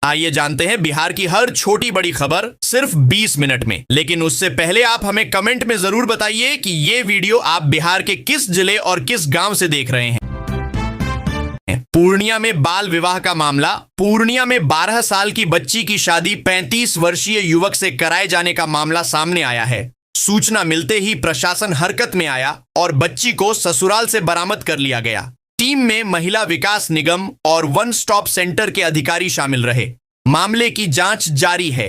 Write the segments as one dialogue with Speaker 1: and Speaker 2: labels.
Speaker 1: आइए जानते हैं बिहार की हर छोटी बड़ी खबर सिर्फ 20 मिनट में। लेकिन उससे पहले आप हमें कमेंट में जरूर बताइए कि ये वीडियो आप बिहार के किस जिले और किस गांव से देख रहे हैं। पूर्णिया में बाल विवाह का मामला। पूर्णिया में 12 साल की बच्ची की शादी 35 वर्षीय युवक से कराए जाने का मामला सामने आया है। सूचना मिलते ही प्रशासन हरकत में आया और बच्ची को ससुराल से बरामद कर लिया गया। टीम में महिला विकास निगम और वन स्टॉप सेंटर के अधिकारी शामिल रहे। मामले की जांच जारी है।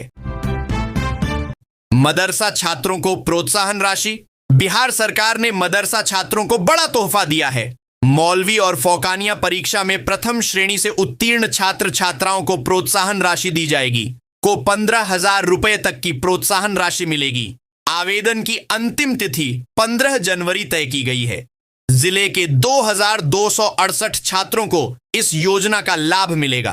Speaker 1: मदरसा छात्रों को प्रोत्साहन राशि। बिहार सरकार ने मदरसा छात्रों को बड़ा तोहफा दिया है। मौलवी और फौकानिया परीक्षा में प्रथम श्रेणी से उत्तीर्ण छात्र छात्राओं को प्रोत्साहन राशि दी जाएगी। को 15,000 रुपए तक की प्रोत्साहन राशि मिलेगी। आवेदन की अंतिम तिथि 15 जनवरी तय की गई है। जिले के 2,268 छात्रों को इस योजना का लाभ मिलेगा।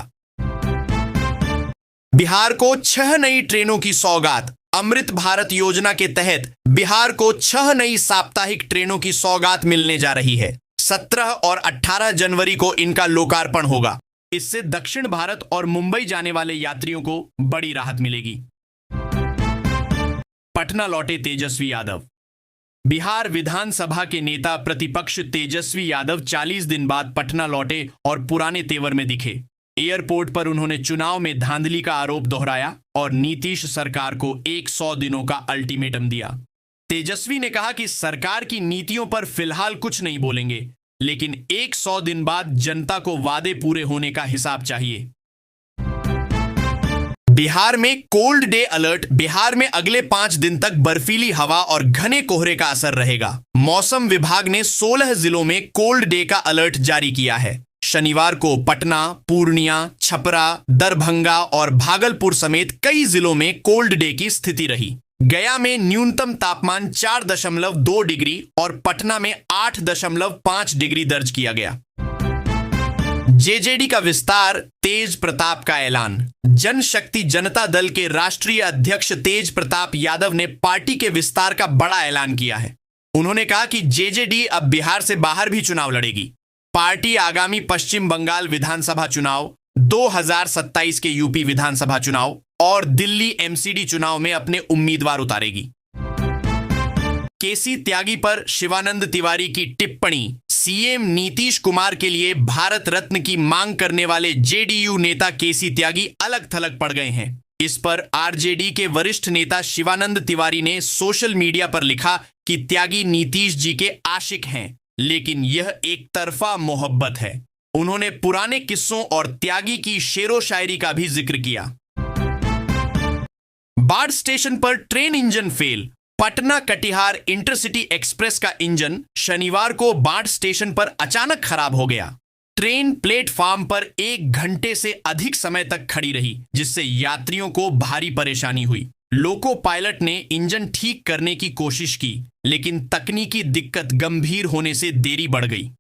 Speaker 1: बिहार को 6 नई ट्रेनों की सौगात। अमृत भारत योजना के तहत बिहार को 6 नई साप्ताहिक ट्रेनों की सौगात मिलने जा रही है। 17 और 18 जनवरी को इनका लोकार्पण होगा। इससे दक्षिण भारत और मुंबई जाने वाले यात्रियों को बड़ी राहत मिलेगी। पटना लौटे तेजस्वी यादव। बिहार विधानसभा के नेता प्रतिपक्ष तेजस्वी यादव 40 दिन बाद पटना लौटे और पुराने तेवर में दिखे। एयरपोर्ट पर उन्होंने चुनाव में धांधली का आरोप दोहराया और नीतीश सरकार को 100 दिनों का अल्टीमेटम दिया। तेजस्वी ने कहा कि सरकार की नीतियों पर फिलहाल कुछ नहीं बोलेंगे, लेकिन 100 दिन बाद जनता को वादे पूरे होने का हिसाब चाहिए। बिहार में कोल्ड डे अलर्ट। बिहार में अगले 5 दिन तक बर्फीली हवा और घने कोहरे का असर रहेगा। मौसम विभाग ने 16 जिलों में कोल्ड डे का अलर्ट जारी किया है। शनिवार को पटना, पूर्णिया, छपरा, दरभंगा और भागलपुर समेत कई जिलों में कोल्ड डे की स्थिति रही। गया में न्यूनतम तापमान 4.2 डिग्री और पटना में 8.5 डिग्री दर्ज किया गया। जेजेडी का विस्तार। तेज प्रताप का ऐलान। जनशक्ति जनता दल के राष्ट्रीय अध्यक्ष तेज प्रताप यादव ने पार्टी के विस्तार का बड़ा ऐलान किया है। उन्होंने कहा कि जेजेडी अब बिहार से बाहर भी चुनाव लड़ेगी। पार्टी आगामी पश्चिम बंगाल विधानसभा चुनाव, 2027 के यूपी विधानसभा चुनाव और दिल्ली एमसीडी चुनाव में अपने उम्मीदवार उतारेगी। केसी त्यागी पर शिवानंद तिवारी की टिप्पणी। सीएम नीतीश कुमार के लिए भारत रत्न की मांग करने वाले जेडीयू नेता केसी त्यागी अलग थलग पड़ गए हैं। इस पर आरजेडी के वरिष्ठ नेता शिवानंद तिवारी ने सोशल मीडिया पर लिखा कि त्यागी नीतीश जी के आशिक हैं, लेकिन यह एक तरफा मोहब्बत है। उन्होंने पुराने किस्सों और त्यागी की शेरो शायरी का भी जिक्र किया। बाढ़ स्टेशन पर train engine fail. Patna Katihar intercity express का इंजन शनिवार को बाढ़ स्टेशन पर अचानक खराब हो गया। ट्रेन प्लेटफॉर्म पर 1 घंटे से अधिक समय तक खड़ी रही, जिससे यात्रियों को भारी परेशानी हुई। लोको पायलट ने इंजन ठीक करने की कोशिश की, लेकिन तकनीकी दिक्कत गंभीर होने से देरी बढ़ गई।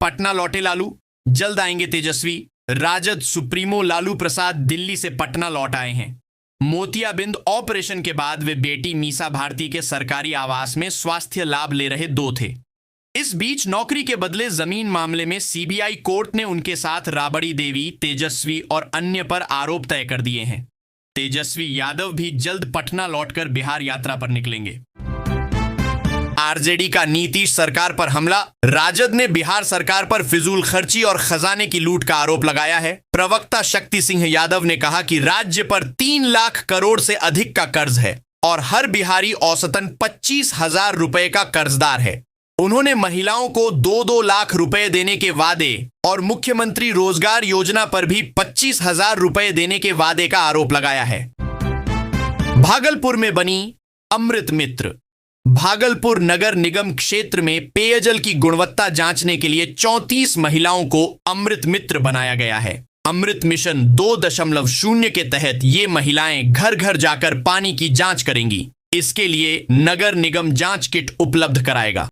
Speaker 1: पटना लौटे लालू। जल्द आएंगे तेजस्वी। राजद सुप्रीमो लालू प्रसाद दिल्ली से पटना लौट आए हैं। मोतियाबिंद ऑपरेशन के बाद वे बेटी मीसा भारती के सरकारी आवास में स्वास्थ्य लाभ ले रहे 2 थे। इस बीच नौकरी के बदले जमीन मामले में सीबीआई कोर्ट ने उनके साथ राबड़ी देवी, तेजस्वी और अन्य पर आरोप तय कर दिए हैं। तेजस्वी यादव भी जल्द पटना लौटकर बिहार यात्रा पर निकलेंगे। आरजेडी का नीतीश सरकार पर हमला। राजद ने बिहार सरकार पर फिजूल खर्ची और खजाने की लूट का आरोप लगाया है। प्रवक्ता शक्ति सिंह यादव ने कहा कि राज्य पर 3 लाख करोड़ से अधिक का कर्ज है और हर बिहारी औसतन 25,000 रुपए का कर्जदार है। उन्होंने महिलाओं को 2-2 लाख रुपए देने के वादे और मुख्यमंत्री रोजगार योजना पर भी 25,000 रुपए देने के वादे का आरोप लगाया है। भागलपुर में बनी अमृत मित्र। भागलपुर नगर निगम क्षेत्र में पेयजल की गुणवत्ता जांचने के लिए 34 महिलाओं को अमृत मित्र बनाया गया है। अमृत मिशन 2.0 के तहत ये महिलाएं घर घर जाकर पानी की जांच करेंगी। इसके लिए नगर निगम जांच किट उपलब्ध कराएगा।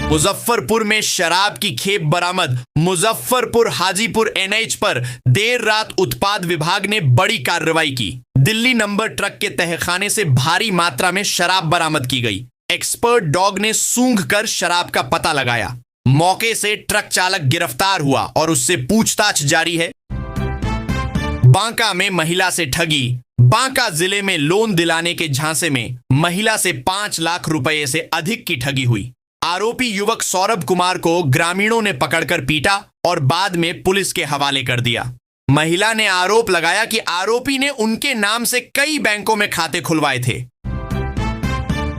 Speaker 1: मुजफ्फरपुर में शराब की खेप बरामद। मुजफ्फरपुर हाजीपुर एनएच पर देर रात उत्पाद विभाग ने बड़ी कार्रवाई की। दिल्ली नंबर ट्रक के तहखाने से भारी मात्रा में शराब बरामद की गई। एक्सपर्ट डॉग ने सूंघ कर शराब का पता लगाया। मौके से ट्रक चालक गिरफ्तार हुआ और उससे पूछताछ जारी है। बांका में महिला से ठगी। बांका जिले में लोन दिलाने के झांसे में महिला से 5 लाख रुपए से अधिक की ठगी हुई। आरोपी युवक सौरभ कुमार को ग्रामीणों ने पकड़कर पीटा और बाद में पुलिस के हवाले कर दिया। महिला ने आरोप लगाया कि आरोपी ने उनके नाम से कई बैंकों में खाते खुलवाए थे।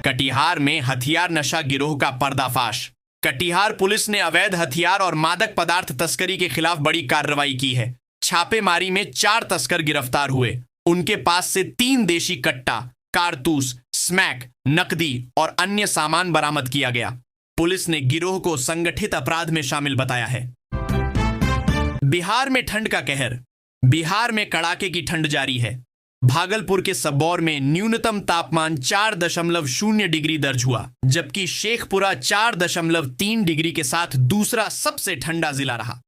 Speaker 1: कटिहार में हथियार नशा गिरोह का पर्दाफाश। कटिहार पुलिस ने अवैध हथियार और मादक पदार्थ तस्करी के खिलाफ बड़ी कार्रवाई की है। छापेमारी में 4 तस्कर गिरफ्तार हुए। उनके पास से 3 देशी कट्टा, कारतूस, स्मैक, नकदी और अन्य सामान बरामद किया गया। पुलिस ने गिरोह को संगठित अपराध में शामिल बताया है। बिहार में ठंड का कहर। बिहार में कड़ाके की ठंड जारी है। भागलपुर के सबौर में न्यूनतम तापमान 4.0 डिग्री दर्ज हुआ, जबकि शेखपुरा 4.3 डिग्री के साथ दूसरा सबसे ठंडा जिला रहा।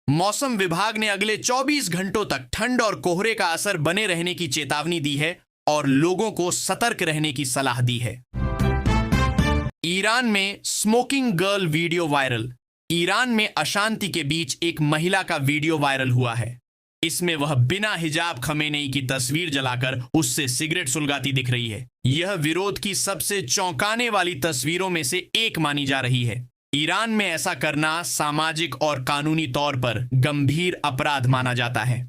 Speaker 1: मौसम विभाग ने अगले 24 घंटों तक ठंड और कोहरे का असर बने रहने की चेतावनी दी है और लोगों को सतर्क रहने की सलाह दी है। ईरान में smoking girl video viral. Iran में अशांति के बीच एक महिला का वीडियो वायरल हुआ है। इसमें वह बिना हिजाब खमेनेई की तस्वीर जलाकर उससे सिगरेट सुलगाती दिख रही है। यह विरोध की सबसे चौंकाने वाली तस्वीरों में से एक मानी जा रही है। ईरान में ऐसा करना सामाजिक और कानूनी तौर पर गंभीर अपराध माना जाता है।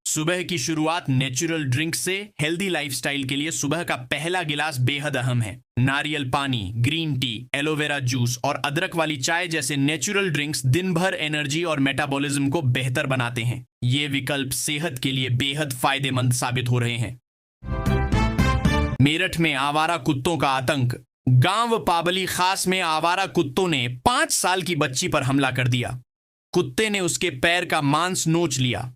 Speaker 1: सुबह की शुरुआत नेचुरल ड्रिंक से। हेल्दी लाइफस्टाइल के लिए सुबह का पहला गिलास बेहद अहम है। नारियल पानी, ग्रीन टी, एलोवेरा जूस और अदरक वाली चाय जैसे नेचुरल ड्रिंक्स दिन भर एनर्जी और मेटाबॉलिज्म को बेहतर बनाते हैं। ये विकल्प सेहत के लिए बेहद फायदेमंद साबित हो रहे हैं। मेरठ में आवारा कुत्तों का आतंक। गांव पाबली खास में आवारा कुत्तों ने 5 साल की बच्ची पर हमला कर दिया। कुत्ते ने उसके पैर का मांस नोच लिया।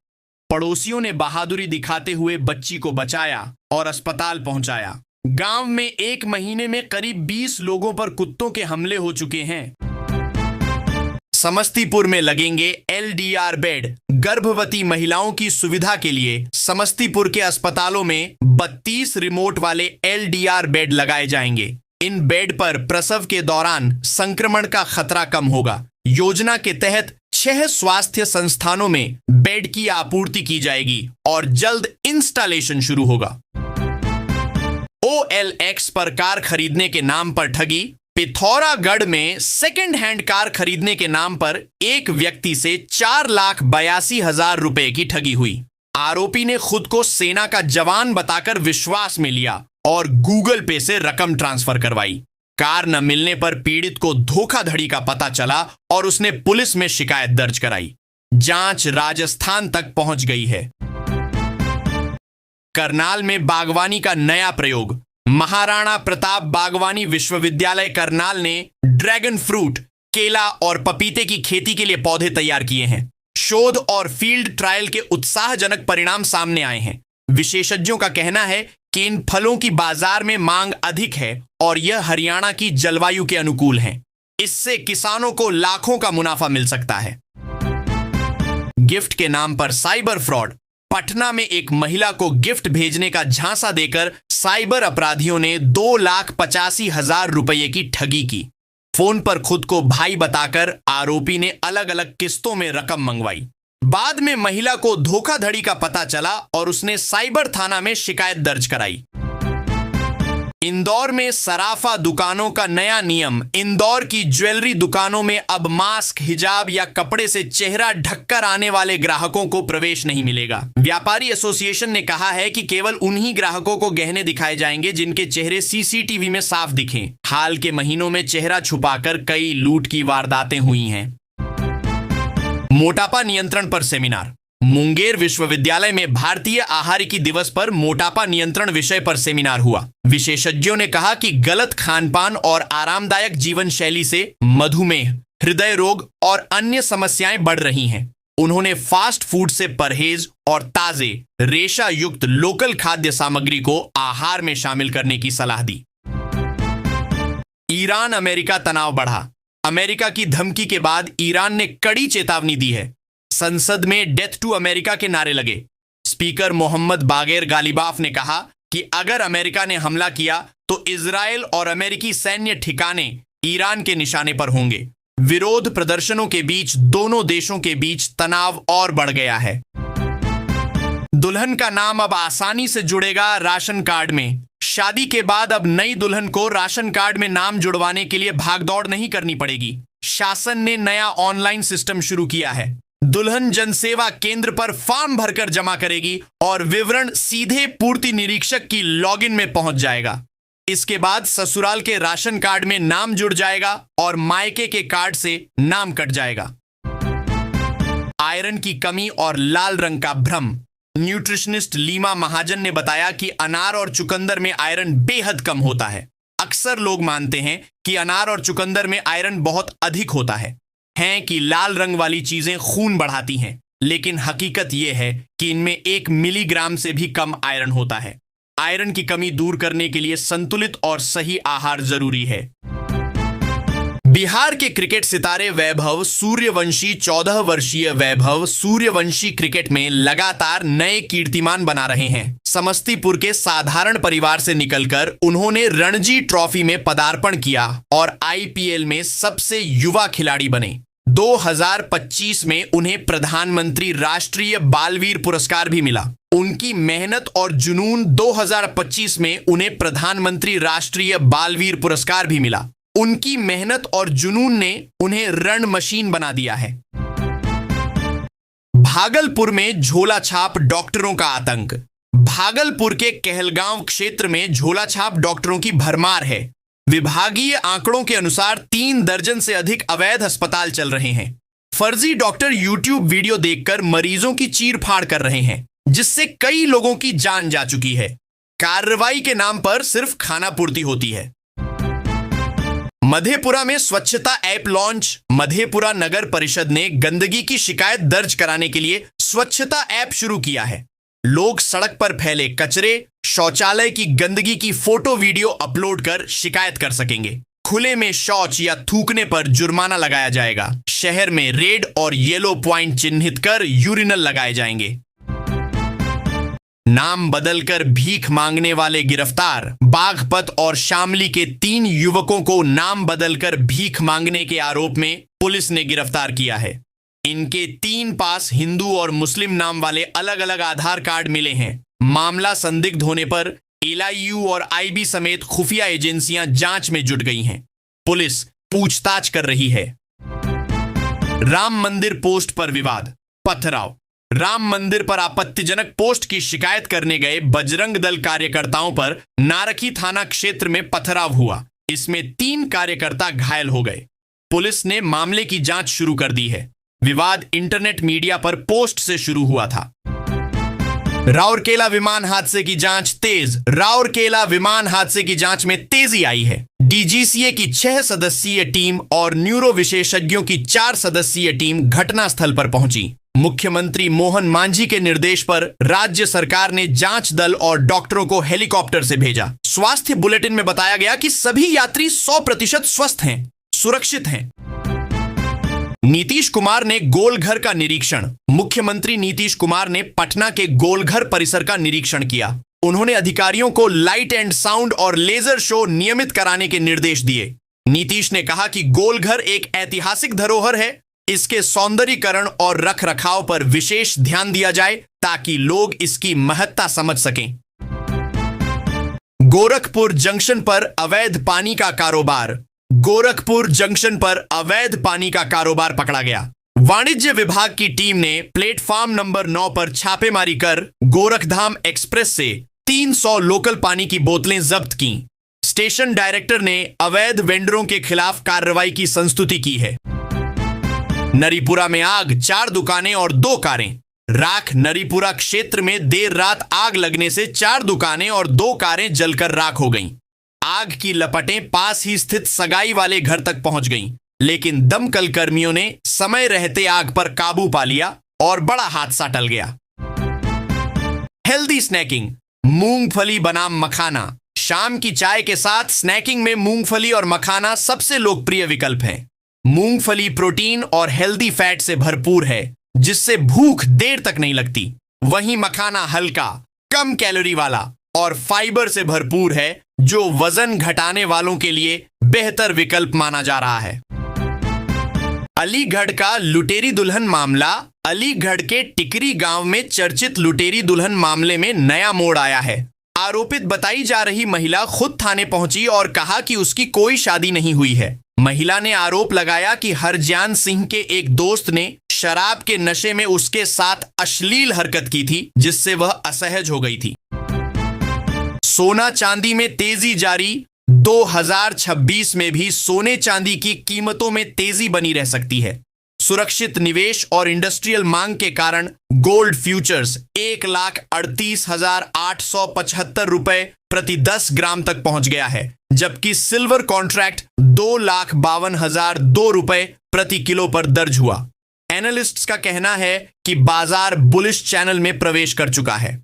Speaker 1: पड़ोसियों ने बहादुरी दिखाते हुए बच्ची को बचाया और अस्पताल पहुंचाया। गांव में 1 महीने में करीब 20 लोगों पर कुत्तों के हमले हो चुके हैं। समस्तीपुर में लगेंगे LDR बेड। गर्भवती महिलाओं की सुविधा के लिए समस्तीपुर के अस्पतालों में 32 रिमोट वाले LDR बेड लगाए जाएंगे। इन बेड पर प्रसव के दौरान संक्रमण का खतरा कम होगा। योजना के तहत 6 स्वास्थ्य संस्थानों में बेड की आपूर्ति की जाएगी और जल्द इंस्टॉलेशन शुरू होगा। OLX पर कार खरीदने के नाम पर ठगी। पिथौरागढ़ में सेकेंड हैंड कार खरीदने के नाम पर एक व्यक्ति से 4,82,000 रुपए की ठगी हुई। आरोपी ने खुद को सेना का जवान बताकर विश्वास में लिया और गूगल पे से रकम ट्रांसफर करवाई। कार न मिलने पर पीड़ित को धोखाधड़ी का पता चला और उसने पुलिस में शिकायत दर्ज कराई। जांच राजस्थान तक पहुंच गई है। करनाल में बागवानी का नया प्रयोग। महाराणा प्रताप बागवानी विश्वविद्यालय करनाल ने ड्रैगन फ्रूट, केला और पपीते की खेती के लिए पौधे तैयार किए हैं। शोध और फील्ड ट्रायल के उत्साहजनक परिणाम सामने आए हैं। विशेषज्ञों का कहना है कि इन फलों की बाजार में मांग अधिक है और यह हरियाणा की जलवायु के अनुकूल हैं। इससे किसानों को लाखों का मुनाफा मिल सकता है। गिफ्ट के नाम पर साइबर फ्रॉड। पटना में एक महिला को गिफ्ट भेजने का झांसा देकर साइबर अपराधियों ने 2,85,000 रुपये की ठगी की। फोन पर खुद को भाई बताकर आरोपी ने अलग अलग किस्तों में रकम मंगवाई। बाद में महिला को धोखाधड़ी का पता चला और उसने साइबर थाना में शिकायत दर्ज कराई। इंदौर में सराफा दुकानों का नया नियम। इंदौर की ज्वेलरी दुकानों में अब मास्क, हिजाब या कपड़े से चेहरा ढककर आने वाले ग्राहकों को प्रवेश नहीं मिलेगा। व्यापारी एसोसिएशन ने कहा है कि केवल उन्हीं ग्राहकों को गहने दिखाए जाएंगे जिनके चेहरे CCTV में साफ दिखें। हाल के महीनों में चेहरा छुपाकर कई लूट की वारदातें हुई हैं। मोटापा नियंत्रण पर सेमिनार। मुंगेर विश्वविद्यालय में भारतीय आहारिकी दिवस पर मोटापा नियंत्रण विषय पर सेमिनार हुआ। विशेषज्ञों ने कहा कि गलत खानपान और आरामदायक जीवन शैली से मधुमेह, हृदय रोग और अन्य समस्याएं बढ़ रही हैं। उन्होंने फास्ट फूड से परहेज और ताजे रेशा युक्त लोकल खाद्य सामग्री को आहार में शामिल करने की सलाह दी। ईरान अमेरिका तनाव बढ़ा। अमेरिका की धमकी के बाद ईरान ने कड़ी चेतावनी दी है। संसद में डेथ टू अमेरिका के नारे लगे। स्पीकर मोहम्मद बागेर गालिबाफ ने कहा कि अगर अमेरिका ने हमला किया तो इजराइल और अमेरिकी सैन्य ठिकाने ईरान के निशाने पर होंगे। विरोध प्रदर्शनों के बीच दोनों देशों के बीच तनाव और बढ़ गया है। दुल्हन का नाम अब आसानी से जुड़ेगा राशन कार्ड में। शादी के बाद अब नई दुल्हन को राशन कार्ड में नाम जुड़वाने के लिए भागदौड़ नहीं करनी पड़ेगी। शासन ने नया ऑनलाइन सिस्टम शुरू किया है। दुल्हन जनसेवा केंद्र पर फॉर्म भरकर जमा करेगी और विवरण सीधे पूर्ति निरीक्षक की लॉगिन में पहुंच जाएगा। इसके बाद ससुराल के राशन कार्ड में नाम जुड़ जाएगा और मायके के कार्ड से नाम कट जाएगा। आयरन की कमी और लाल रंग का भ्रम। न्यूट्रिशनिस्ट लीमा महाजन ने बताया कि अनार और चुकंदर में आयरन बेहद कम होता है। अक्सर लोग मानते हैं कि अनार और चुकंदर में आयरन बहुत अधिक होता है कि लाल रंग वाली चीजें खून बढ़ाती हैं, लेकिन हकीकत यह है कि इनमें 1 मिलीग्राम से भी कम आयरन होता है। आयरन की कमी दूर करने के लिए संतुलित और सही आहार जरूरी है। बिहार के क्रिकेट सितारे वैभव सूर्यवंशी 14 वर्षीय वैभव सूर्यवंशी क्रिकेट में लगातार नए कीर्तिमान बना रहे हैं। समस्तीपुर के साधारण परिवार से निकलकर उन्होंने रणजी ट्रॉफी में पदार्पण किया और आईपीएल में सबसे युवा खिलाड़ी बने। 2025 में उन्हें प्रधानमंत्री राष्ट्रीय बालवीर पुरस्कार भी मिला। उनकी मेहनत और जुनून 2025 में उन्हें प्रधानमंत्री राष्ट्रीय बालवीर पुरस्कार भी मिला। उनकी मेहनत और जुनून ने उन्हें रण मशीन बना दिया है। भागलपुर में झोला छाप डॉक्टरों का आतंक। भागलपुर के कहलगांव क्षेत्र में झोला छाप डॉक्टरों की भरमार है। विभागीय आंकड़ों के अनुसार 3 दर्जन से अधिक अवैध अस्पताल चल रहे हैं। फर्जी डॉक्टर यूट्यूब वीडियो देखकर मरीजों की चीरफाड़ कर रहे हैं, जिससे कई लोगों की जान जा चुकी है। कार्रवाई के नाम पर सिर्फ खाना पूर्ति होती है। मधेपुरा में स्वच्छता ऐप लॉन्च। मधेपुरा नगर परिषद ने गंदगी की शिकायत दर्ज कराने के लिए स्वच्छता ऐप शुरू किया है। लोग सड़क पर फैले कचरे, शौचालय की गंदगी की फोटो वीडियो अपलोड कर शिकायत कर सकेंगे। खुले में शौच या थूकने पर जुर्माना लगाया जाएगा। शहर में रेड और येलो पॉइंट चिन्हित कर यूरिनल लगाए जाएंगे। नाम बदलकर भीख मांगने वाले गिरफ्तार। बागपत और शामली के 3 युवकों को नाम बदलकर भीख मांगने के आरोप में पुलिस ने गिरफ्तार किया है। इनके 3 पास हिंदू और मुस्लिम नाम वाले अलग अलग आधार कार्ड मिले हैं। मामला संदिग्ध होने पर एलआईयू और आईबी समेत खुफिया एजेंसियां जांच में जुट गई हैं। पुलिस पूछताछ कर रही है। राम मंदिर पोस्ट पर विवाद, पथराव। राम मंदिर पर आपत्तिजनक पोस्ट की शिकायत करने गए बजरंग दल कार्यकर्ताओं पर नारखी थाना क्षेत्र में पथराव हुआ। इसमें 3 कार्यकर्ता घायल हो गए। पुलिस ने मामले की जांच शुरू कर दी है। विवाद इंटरनेट मीडिया पर पोस्ट से शुरू हुआ था। राउरकेला विमान हादसे की जांच तेज। राउरकेला विमान हादसे की जांच में तेजी आई है। डीजीसीए की 6 सदस्यीय टीम और न्यूरो विशेषज्ञों की 4 सदस्यीय टीम घटनास्थल पर पहुंची। मुख्यमंत्री मोहन मांझी के निर्देश पर राज्य सरकार ने जांच दल और डॉक्टरों को हेलीकॉप्टर से भेजा। स्वास्थ्य बुलेटिन में बताया गया कि सभी यात्री 100% स्वस्थ हैं, सुरक्षित हैं। नीतीश कुमार ने गोलघर का निरीक्षण। मुख्यमंत्री नीतीश कुमार ने पटना के गोलघर परिसर का निरीक्षण किया। उन्होंने अधिकारियों को लाइट एंड साउंड और लेजर शो नियमित कराने के निर्देश दिए। नीतीश ने कहा कि गोलघर एक ऐतिहासिक धरोहर है। इसके सौंदर्यीकरण और रखरखाव पर विशेष ध्यान दिया जाए ताकि लोग इसकी महत्ता समझ सकें। गोरखपुर जंक्शन पर अवैध पानी का कारोबार। गोरखपुर जंक्शन पर अवैध पानी का कारोबार पकड़ा गया। वाणिज्य विभाग की टीम ने प्लेटफॉर्म नंबर 9 पर छापेमारी कर गोरखधाम एक्सप्रेस से 300 लोकल पानी की बोतलें जब्त की। स्टेशन डायरेक्टर ने अवैध वेंडरों के खिलाफ कार्रवाई की संस्तुति की है। नरीपुरा में आग, 4 दुकानें और 2 कारें। राख। नरीपुरा क्षेत्र में देर रात आग लगने से 4 दुकानें और 2 कारें जलकर राख हो गईं। आग की लपटें पास ही स्थित सगाई वाले घर तक पहुंच गईं, लेकिन दमकल कर्मियों ने समय रहते आग पर काबू पा लिया और बड़ा हादसा टल गया। Healthy snacking. मूंगफली बनाम मखाना। शाम की चाय के साथ स्नैकिंग में मूंगफली और मखाना सबसे लोकप्रिय विकल्प है। मूंगफली प्रोटीन और हेल्दी फैट से भरपूर है, जिससे भूख देर तक नहीं लगती। वहीं मखाना हल्का, कम कैलोरी वाला और फाइबर से भरपूर है, जो वजन घटाने वालों के लिए बेहतर विकल्प माना जा रहा है। अलीगढ़ का लुटेरी दुल्हन मामला। अलीगढ़ के टिकरी गांव में चर्चित लुटेरी दुल्हन मामले में नया मोड़ आया है। आरोपित बताई जा रही महिला खुद थाने पहुंची और कहा कि उसकी कोई शादी नहीं हुई है। महिला ने आरोप लगाया कि हरजान सिंह के एक दोस्त ने शराब के नशे में उसके साथ अश्लील हरकत की थी, जिससे वह असहज हो गई थी। सोना चांदी में तेजी जारी। 2026 में भी सोने चांदी की कीमतों में तेजी बनी रह सकती है। सुरक्षित निवेश और इंडस्ट्रियल मांग के कारण गोल्ड फ्यूचर्स 1,38,875 रुपए प्रति 10 ग्राम तक पहुंच गया है, जबकि सिल्वर कॉन्ट्रैक्ट 2,52,002 रुपए प्रति किलो पर दर्ज हुआ। एनालिस्ट्स का कहना है कि बाजार बुलिश चैनल में प्रवेश कर चुका है।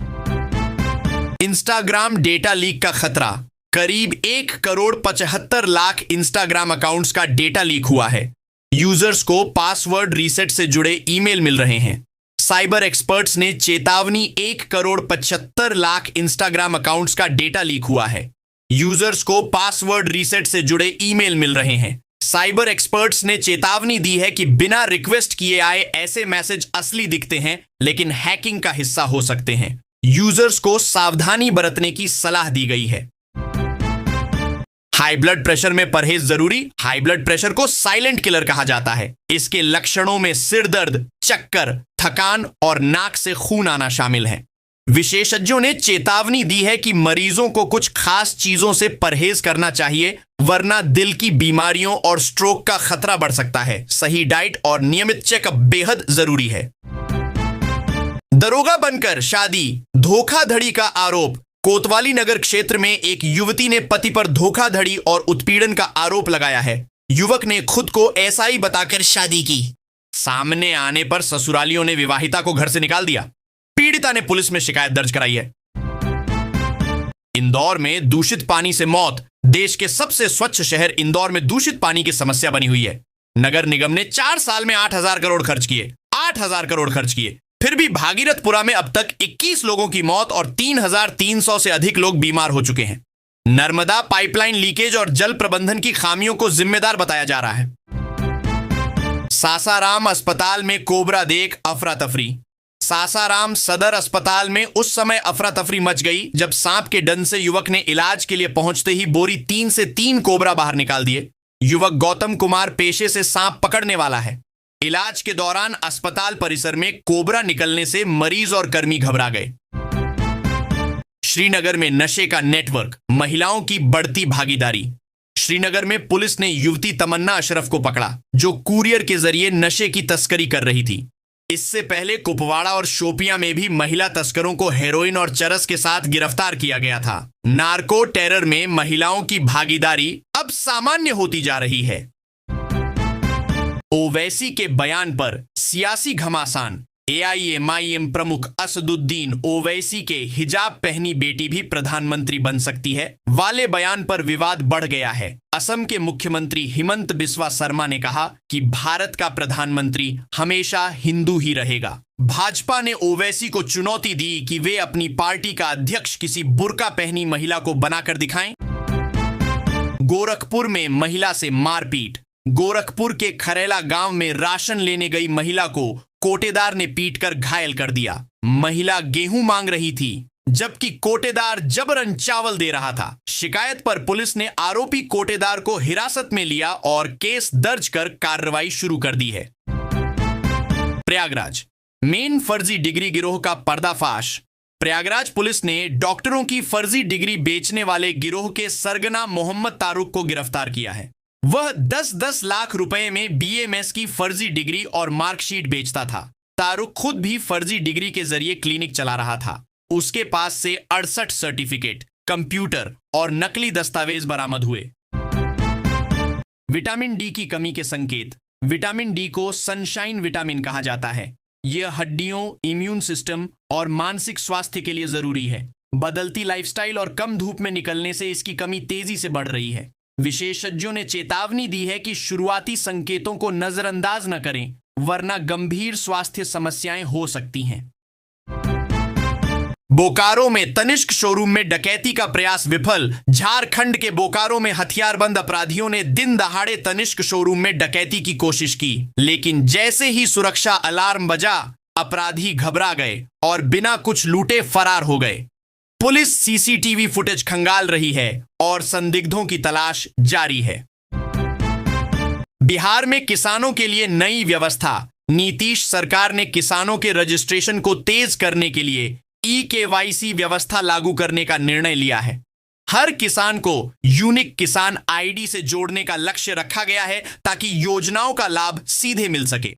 Speaker 1: इंस्टाग्राम डेटा लीक का खतरा। करीब 1,75,00,000 इंस्टाग्राम अकाउंट्स का डेटा लीक हुआ है। यूजर्स को पासवर्ड रीसेट से जुड़े ईमेल मिल रहे हैं। साइबर एक्सपर्ट्स ने चेतावनी 1,75,00,000 इंस्टाग्राम अकाउंट्स का डेटा लीक हुआ है। यूजर्स को पासवर्ड रीसेट से जुड़े ईमेल मिल रहे हैं। साइबर एक्सपर्ट्स ने चेतावनी दी है कि बिना रिक्वेस्ट किए आए ऐसे मैसेज असली दिखते हैं, लेकिन हैकिंग का हिस्सा हो सकते हैं। यूजर्स को सावधानी बरतने की सलाह दी गई है। हाई ब्लड प्रेशर में परहेज जरूरी। हाई ब्लड प्रेशर को साइलेंट किलर कहा जाता है। इसके लक्षणों में सिर दर्द, चक्कर, थकान और नाक से खून आना शामिल है। विशेषज्ञों ने चेतावनी दी है कि मरीजों को कुछ खास चीजों से परहेज करना चाहिए, वरना दिल की बीमारियों और स्ट्रोक का खतरा बढ़ सकता है। सही डाइट और नियमित चेकअप बेहद जरूरी है। दरोगा बनकर शादी, धोखाधड़ी का आरोप। कोतवाली नगर क्षेत्र में एक युवती ने पति पर धोखाधड़ी और उत्पीड़न का आरोप लगाया है। युवक ने खुद को एसआई बताकर शादी की। सामने आने पर ससुरालियों ने विवाहिता को घर से निकाल दिया। पीड़िता ने पुलिस में शिकायत दर्ज कराई है। इंदौर में दूषित पानी से मौत। देश के सबसे स्वच्छ शहर इंदौर में दूषित पानी की समस्या बनी हुई है। नगर निगम ने 4 साल में 8,000 करोड़ खर्च किए। 8,000 करोड़ खर्च किए, फिर भी भागीरथपुरा में अब तक 21 लोगों की मौत और 3,300 से अधिक लोग बीमार हो चुके हैं। नर्मदा पाइपलाइन लीकेज और जल प्रबंधन की खामियों को जिम्मेदार बताया जा रहा है। सासाराम अस्पताल में कोबरा देख अफरा तफरी। सासाराम सदर अस्पताल में उस समय अफरा तफरी मच गई जब सांप के डंक से युवक ने इलाज के लिए पहुंचते ही बोरी 3 से 3 कोबरा बाहर निकाल दिए। युवक गौतम कुमार पेशे से सांप पकड़ने वाला है। इलाज के दौरान अस्पताल परिसर में कोबरा निकलने से मरीज और कर्मी घबरा गए। श्रीनगर में नशे का नेटवर्क, महिलाओं की बढ़ती भागीदारी। श्रीनगर में पुलिस ने युवती तमन्ना अशरफ को पकड़ा, जो कुरियर के जरिए नशे की तस्करी कर रही थी। इससे पहले कुपवाड़ा और शोपियां में भी महिला तस्करों को हेरोइन और चरस के साथ गिरफ्तार किया गया था। नार्को टेरर में महिलाओं की भागीदारी अब सामान्य होती जा रही है। ओवैसी के बयान पर सियासी घमासान। एआईएमआईएम प्रमुख असदुद्दीन ओवैसी के हिजाब पहनी बेटी भी प्रधानमंत्री बन सकती है वाले बयान पर विवाद बढ़ गया है। असम के मुख्यमंत्री हिमंत बिस्वा शर्मा ने कहा कि भारत का प्रधानमंत्री हमेशा हिंदू ही रहेगा। भाजपा ने ओवैसी को चुनौती दी कि वे अपनी पार्टी का अध्यक्ष किसी बुर्का पहनी महिला को बनाकर दिखाएं। गोरखपुर में महिला से मारपीट। गोरखपुर के खरेला गांव में राशन लेने गई महिला को कोटेदार ने पीटकर घायल कर दिया। महिला गेहूं मांग रही थी, जबकि कोटेदार जबरन चावल दे रहा था। शिकायत पर पुलिस ने आरोपी कोटेदार को हिरासत में लिया और केस दर्ज कर कार्रवाई शुरू कर दी है। प्रयागराज मेन फर्जी डिग्री गिरोह का पर्दाफाश। प्रयागराज पुलिस ने डॉक्टरों की फर्जी डिग्री बेचने वाले गिरोह के सरगना मोहम्मद तारुक को गिरफ्तार किया है। वह 10-10 लाख रुपए में बीएमएस की फर्जी डिग्री और मार्कशीट बेचता था। तारुक खुद भी फर्जी डिग्री के जरिए क्लिनिक चला रहा था। उसके पास से 68 सर्टिफिकेट, कंप्यूटर और नकली दस्तावेज बरामद हुए। विटामिन डी की कमी के संकेत। विटामिन डी को सनशाइन विटामिन कहा जाता है। यह हड्डियों, इम्यून सिस्टम और मानसिक स्वास्थ्य के लिए जरूरी है। बदलती लाइफस्टाइल और कम धूप में निकलने से इसकी कमी तेजी से बढ़ रही है। विशेषज्ञों ने चेतावनी दी है कि शुरुआती संकेतों को नजरअंदाज न करें, वरना गंभीर स्वास्थ्य समस्याएं हो सकती हैं। बोकारो में तनिष्क शोरूम में डकैती का प्रयास विफल। झारखंड के बोकारो में हथियारबंद अपराधियों ने दिन दहाड़े तनिष्क शोरूम में डकैती की कोशिश की, लेकिन जैसे ही सुरक्षा अलार्म बजा, अपराधी घबरा गए और बिना कुछ लूटे फरार हो गए। पुलिस सीसीटीवी फुटेज खंगाल रही है और संदिग्धों की तलाश जारी है। बिहार में किसानों के लिए नई व्यवस्था। नीतीश सरकार ने किसानों के रजिस्ट्रेशन को तेज करने के लिए ई-केवाईसी व्यवस्था लागू करने का निर्णय लिया है। हर किसान को यूनिक किसान आईडी से जोड़ने का लक्ष्य रखा गया है ताकि योजनाओं का लाभ सीधे मिल सके।